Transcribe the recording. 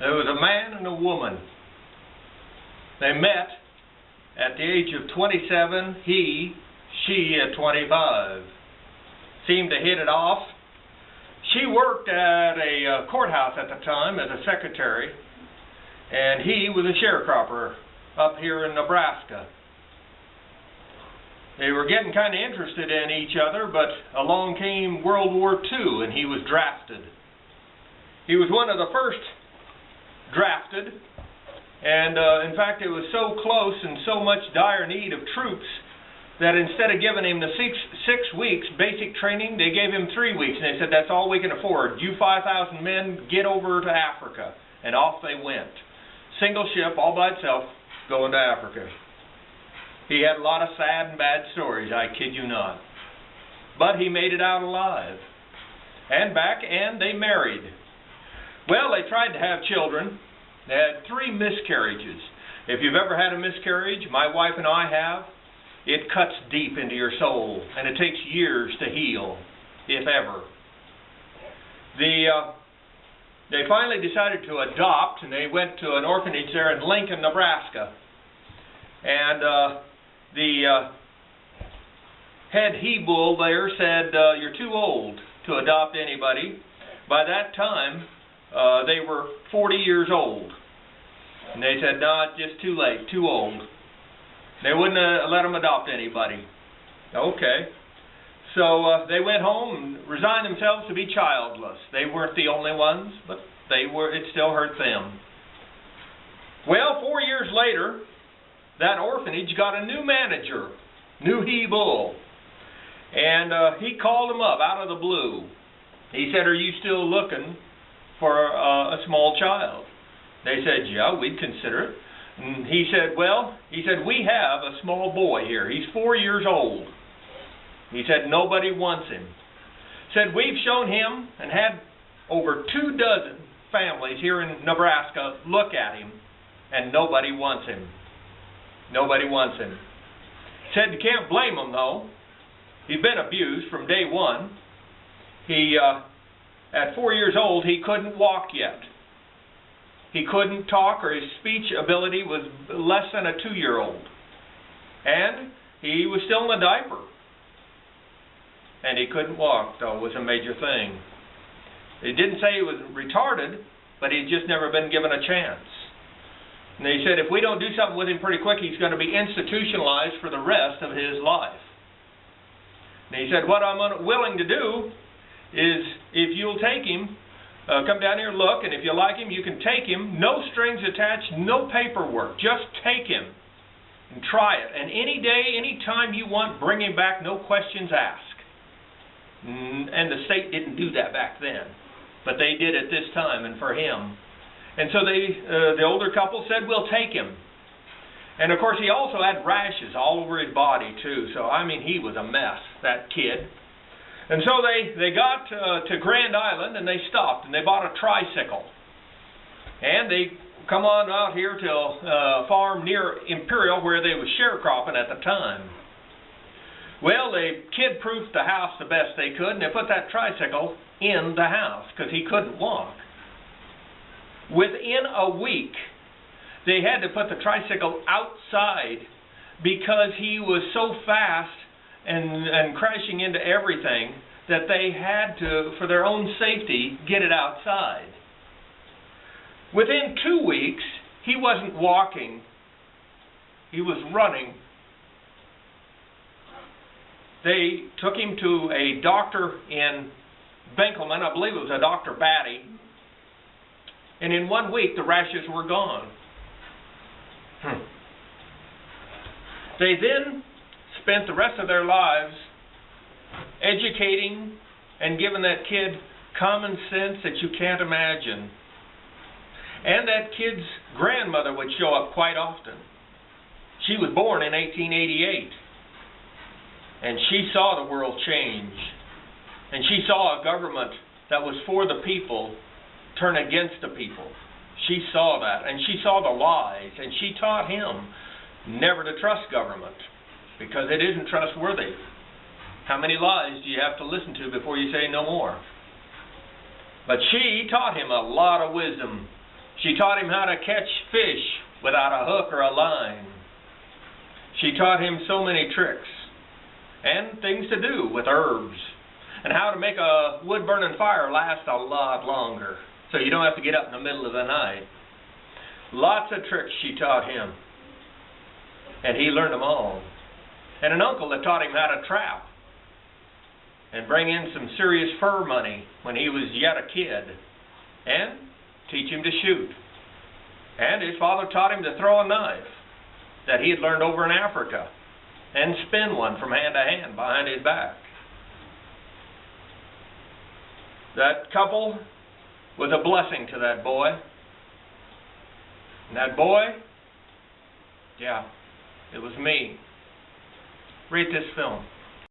There was a man and a woman. They met at the age of 27, she at 25. Seemed to hit it off. She worked at a courthouse at the time as a secretary, and he was a sharecropper up here in Nebraska. They were getting kind of interested in each other, but along came World War II, and he was drafted. He was one of the first drafted, and in fact it was so close and so much dire need of troops that instead of giving him the six weeks basic training, they gave him 3 weeks, and they said, that's all we can afford. You 5,000 men, get over to Africa. And off they went. Single ship, all by itself, going to Africa. He had a lot of sad and bad stories, I kid you not. But he made it out alive. And back, and they married. Well, they tried to have children. They had 3 miscarriages. If you've ever had a miscarriage, my wife and I have, it cuts deep into your soul, and it takes years to heal, if ever. They finally decided to adopt, and they went to an orphanage there in Lincoln, Nebraska. And the head he-bull there said, you're too old to adopt anybody. By that time, they were 40 years old. And they said, no, it's just too late, too old. They wouldn't let them adopt anybody. Okay. So they went home and resigned themselves to be childless. They weren't the only ones, but it still hurt them. Well, 4 years later, that orphanage got a new manager, new he-bull. And he called them up out of the blue. He said, are you still looking for a small child? They said, yeah, we'd consider it. And he said, we have a small boy here. He's 4 years old. He said, nobody wants him. Said, we've shown him and had over 24 families here in Nebraska look at him, and nobody wants him. Nobody wants him. Said, you can't blame him, though. He'd been abused from day one. At 4 years old, he couldn't walk yet. He couldn't talk, or his speech ability was less than a 2-year-old. And he was still in a diaper. And he couldn't walk, though. It was a major thing. They didn't say he was retarded, but he'd just never been given a chance. And they said if we don't do something with him pretty quick, he's going to be institutionalized for the rest of his life. And he said, what I'm willing to do is, if you'll take him, come down here and look, and if you like him, you can take him. No strings attached, no paperwork. Just take him and try it. And any day, any time you want, bring him back, no questions asked. And the state didn't do that back then. But they did it this time, and for him. And so the older couple said, we'll take him. And of course, he also had rashes all over his body, too. So, I mean, he was a mess, that kid. And so they got to Grand Island, and they stopped, and they bought a tricycle. And they come on out here to a farm near Imperial where they was sharecropping at the time. Well, they kid-proofed the house the best they could, and they put that tricycle in the house because he couldn't walk. Within a week, they had to put the tricycle outside because he was so fast and crashing into everything that they had to, for their own safety, get it outside. Within 2 weeks, he wasn't walking. He was running. They took him to a doctor in Benkelman. I believe it was a Dr. Batty. And in 1 week, the rashes were gone. They then spent the rest of their lives educating and giving that kid common sense that you can't imagine. And that kid's grandmother would show up quite often. She was born in 1888. And she saw the world change. And she saw a government that was for the people turn against the people. She saw that. And she saw the lies. And she taught him never to trust government, because it isn't trustworthy. How many lies do you have to listen to before you say no more? But she taught him a lot of wisdom. She taught him how to catch fish without a hook or a line. She taught him so many tricks and things to do with herbs, and how to make a wood-burning fire last a lot longer so you don't have to get up in the middle of the night. Lots of tricks she taught him, and he learned them all. And an uncle that taught him how to trap and bring in some serious fur money when he was yet a kid, and teach him to shoot. And his father taught him to throw a knife that he had learned over in Africa, and spin one from hand to hand behind his back. That couple was a blessing to that boy. And that boy, yeah, it was me. Rate this film.